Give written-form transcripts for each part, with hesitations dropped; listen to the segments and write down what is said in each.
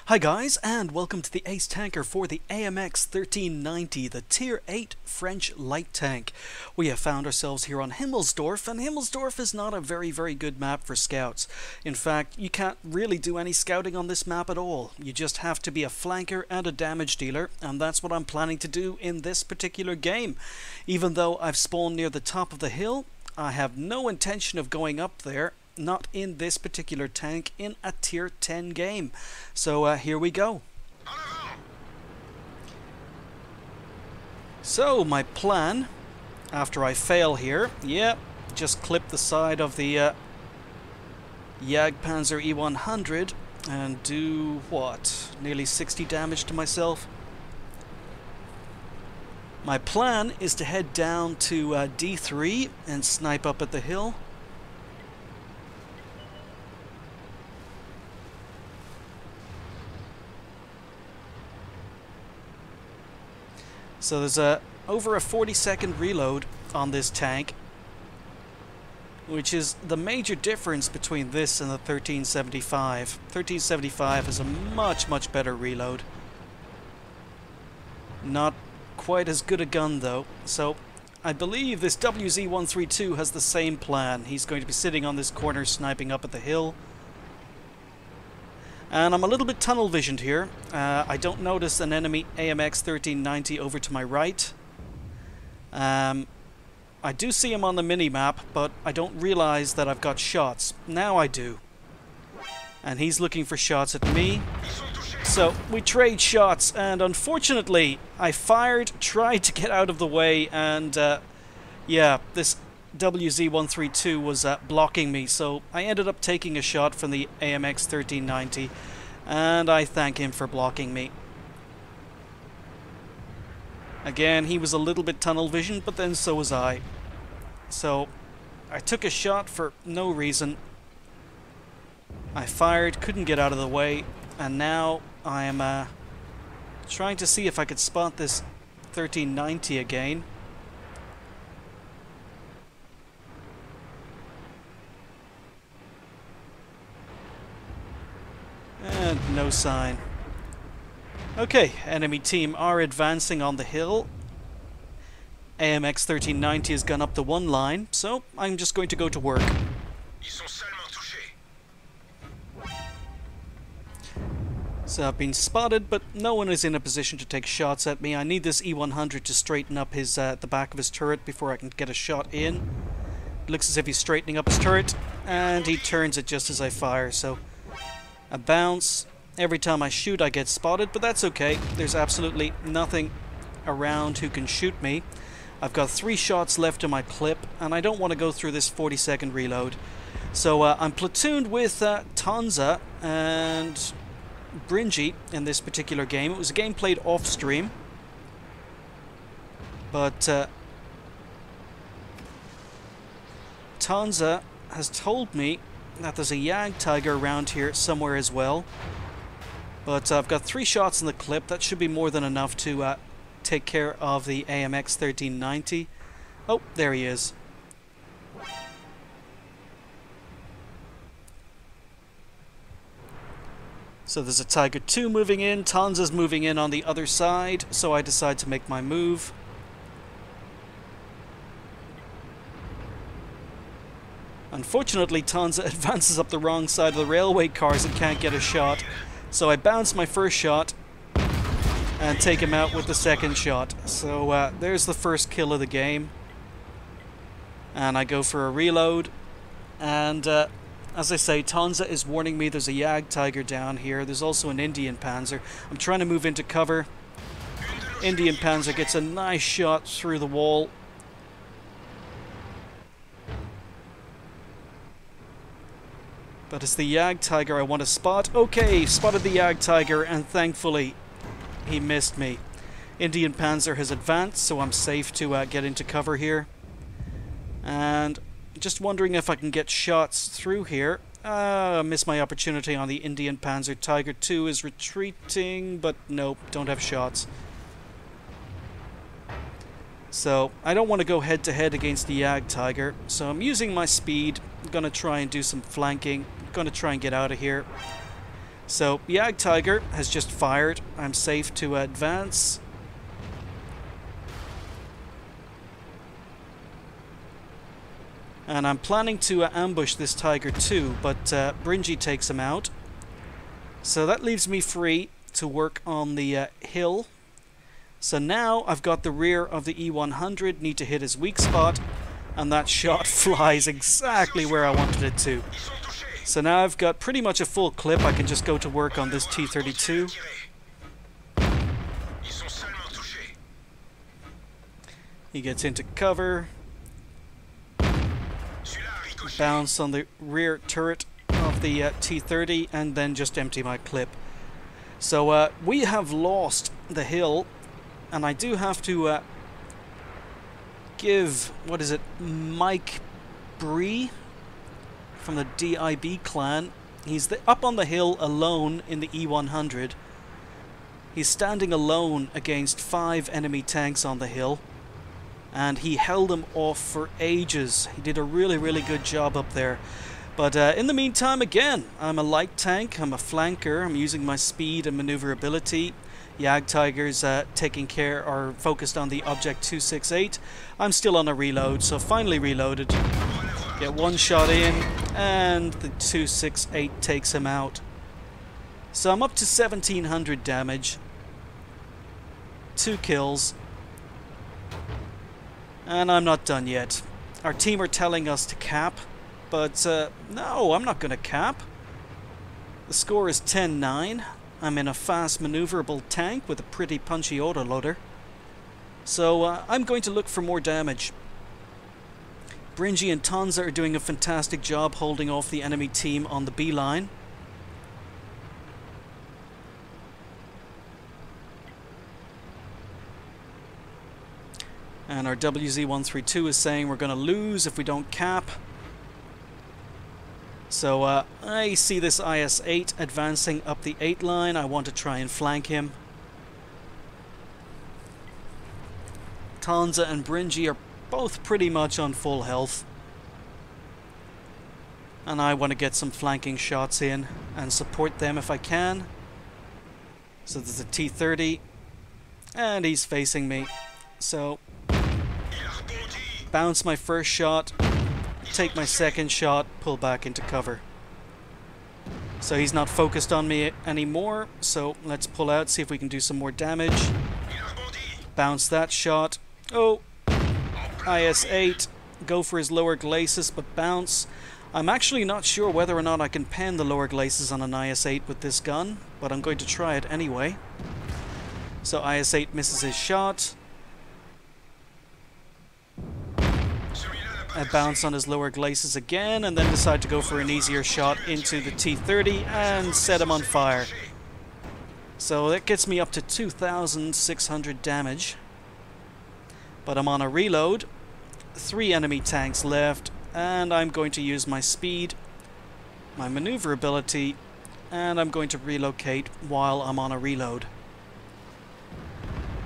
Hi guys, and welcome to the Ace Tanker for the AMX 1390, the Tier 8 French light tank. We have found ourselves here on Himmelsdorf, and Himmelsdorf is not a very good map for scouts. In fact, you can't really do any scouting on this map at all. You just have to be a flanker and a damage dealer, and that's what I'm planning to do in this particular game. Even though I've spawned near the top of the hill, I have no intention of going up there. Not in this particular tank, in a tier 10 game. So here we go. So my plan, after I fail here, just clip the side of the Jagdpanzer E100 and do what? Nearly 60 damage to myself. My plan is to head down to D3 and snipe up at the hill. So there's over a 40-second reload on this tank, which is the major difference between this and the 1375. 1375 has a much better reload. Not quite as good a gun though, so I believe this WZ-132 has the same plan. He's going to be sitting on this corner sniping up at the hill. And I'm a little bit tunnel visioned here. I don't notice an enemy AMX 1390 over to my right. I do see him on the mini-map, but I don't realize that I've got shots. Now I do. And he's looking for shots at me. So we trade shots, and unfortunately I fired, tried to get out of the way, and yeah, this WZ-132 was blocking me, so I ended up taking a shot from the AMX 1390, and I thank him for blocking me. Again, he was a little bit tunnel vision, but then so was I. So I took a shot for no reason. I fired, couldn't get out of the way, and now I am trying to see if I could spot this 1390 again. And no sign. Okay, enemy team are advancing on the hill. AMX 1390 has gone up the one line, so I'm just going to go to work. So I've been spotted, but no one is in a position to take shots at me. I need this E100 to straighten up his the back of his turret before I can get a shot in. It looks as if he's straightening up his turret, and he turns it just as I fire, so a bounce. Every time I shoot I get spotted, but that's okay. There's absolutely nothing around who can shoot me. I've got 3 shots left in my clip, and I don't want to go through this 40-second reload. So I'm platooned with Tonza and Bringy in this particular game. It was a game played off stream, but Tonza has told me that there's a Jagdtiger around here somewhere as well. But I've got 3 shots in the clip. That should be more than enough to take care of the AMX 1390. Oh, there he is. So there's a Tiger 2 moving in. Tonza's moving in on the other side, so I decide to make my move. Unfortunately, Tonza advances up the wrong side of the railway cars and can't get a shot. So I bounce my first shot and take him out with the second shot. So there's the first kill of the game. And I go for a reload. And as I say, Tonza is warning me there's a Jagdtiger down here. There's also an Indian Panzer. I'm trying to move into cover. Indian Panzer gets a nice shot through the wall. But it's the Jagdtiger I want to spot. Okay, spotted the Jagdtiger, and thankfully he missed me. Indian Panzer has advanced, so I'm safe to get into cover here. And just wondering if I can get shots through here. I missed my opportunity on the Indian Panzer. Tiger 2 is retreating, but nope, don't have shots. So I don't want to go head to head against the Jagdtiger, so I'm using my speed. I'm going to try and do some flanking. I'm going to try and get out of here. So Jagdtiger has just fired. I'm safe to advance. And I'm planning to ambush this Tiger too, but Bringy takes him out. So that leaves me free to work on the hill. So now I've got the rear of the E100, need to hit his weak spot, and that shot flies exactly where I wanted it to. So now I've got pretty much a full clip. I can just go to work on this T-32. He gets into cover. Bounce on the rear turret of the T-30 and then just empty my clip. So we have lost the hill, and I do have to give, what is it, Mike Bree from the DIB clan. He's up on the hill alone in the E100. He's standing alone against 5 enemy tanks on the hill, and he held them off for ages. He did a really good job up there. But in the meantime, again, I'm a light tank, I'm a flanker, I'm using my speed and maneuverability. Jagdtiger's taking care or focused on the Object 268. I'm still on a reload, so finally reloaded. Get one shot in, and the 268 takes him out. So I'm up to 1700 damage. 2 kills. And I'm not done yet. Our team are telling us to cap, but no, I'm not going to cap. The score is 10-9. I'm in a fast maneuverable tank with a pretty punchy autoloader. So I'm going to look for more damage. Bringy and Tonza are doing a fantastic job holding off the enemy team on the B line. And our WZ-132 is saying we're going to lose if we don't cap. So I see this IS-8 advancing up the 8 line. I want to try and flank him. Tonza and Bringy are both pretty much on full health. And I want to get some flanking shots in and support them if I can. So there's a T-30. And he's facing me. So bounce my first shot, take my second shot, pull back into cover. So he's not focused on me anymore, so let's pull out, see if we can do some more damage. Bounce that shot. Oh, IS-8, go for his lower glacis, but bounce. I'm actually not sure whether or not I can pen the lower glacis on an IS-8 with this gun, but I'm going to try it anyway. So IS-8 misses his shot. I bounce on his lower glacis again, and then decide to go for an easier shot into the T-30 and set him on fire. So that gets me up to 2,600 damage. But I'm on a reload. 3 enemy tanks left, and I'm going to use my speed, my maneuverability, and I'm going to relocate while I'm on a reload.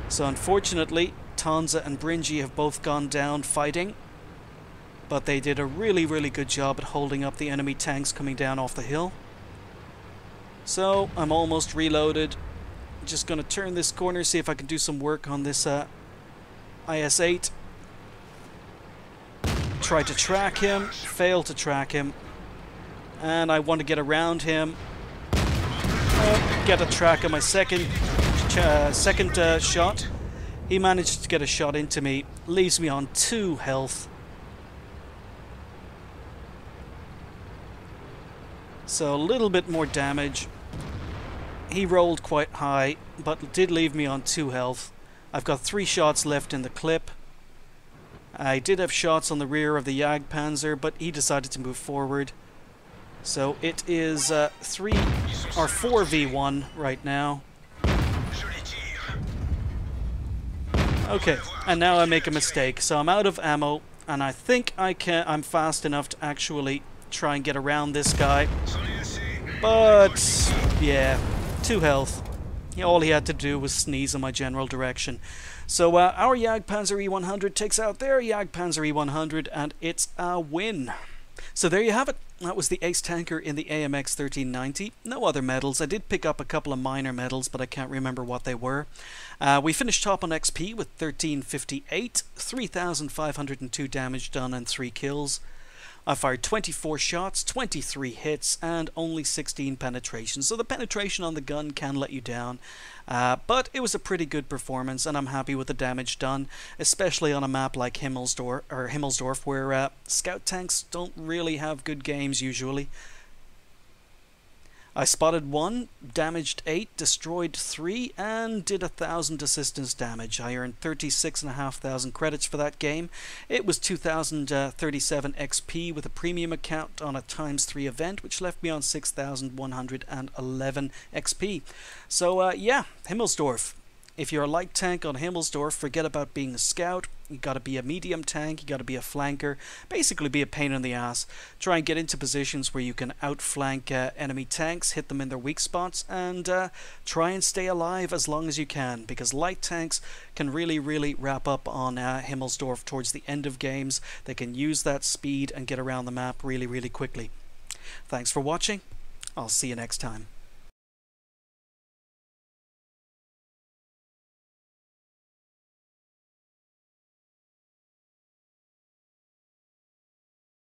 So unfortunately, Tonza and Bringy have both gone down fighting. But they did a really good job at holding up the enemy tanks coming down off the hill. So I'm almost reloaded. Just going to turn this corner, see if I can do some work on this IS-8. Try to track him, fail to track him. And I want to get around him. Get a track on my second shot. He managed to get a shot into me, leaves me on 2 health. So a little bit more damage. He rolled quite high, but did leave me on 2 health. I've got 3 shots left in the clip. I did have shots on the rear of the Jagdpanzer, but he decided to move forward. So it is 4v1 right now. Okay, and now I make a mistake. So I'm out of ammo, and I think I'm fast enough to actually try and get around this guy. But yeah, 2 health. All he had to do was sneeze in my general direction. So our Jagdpanzer E100 takes out their Jagdpanzer E100, and it's a win. So there you have it. That was the ace tanker in the AMX 1390. No other medals. I did pick up a couple of minor medals, but I can't remember what they were. We finished top on XP with 1358, 3,502 damage done and 3 kills. I fired 24 shots, 23 hits, and only 16 penetrations. So the penetration on the gun can let you down. But it was a pretty good performance, and I'm happy with the damage done, especially on a map like Himmelsdorf, where scout tanks don't really have good games usually. I spotted 1, damaged 8, destroyed 3, and did 1,000 assistance damage. I earned 36,500 credits for that game. It was 2,037 XP with a premium account on a ×3 event, which left me on 6,111 XP. So yeah, Himmelsdorf. If you're a light tank on Himmelsdorf, forget about being a scout. You gotta be a medium tank, you gotta be a flanker, basically be a pain in the ass. Try and get into positions where you can outflank enemy tanks, hit them in their weak spots, and try and stay alive as long as you can, because light tanks can really wrap up on Himmelsdorf towards the end of games. They can use that speed and get around the map really quickly. Thanks for watching. I'll see you next time.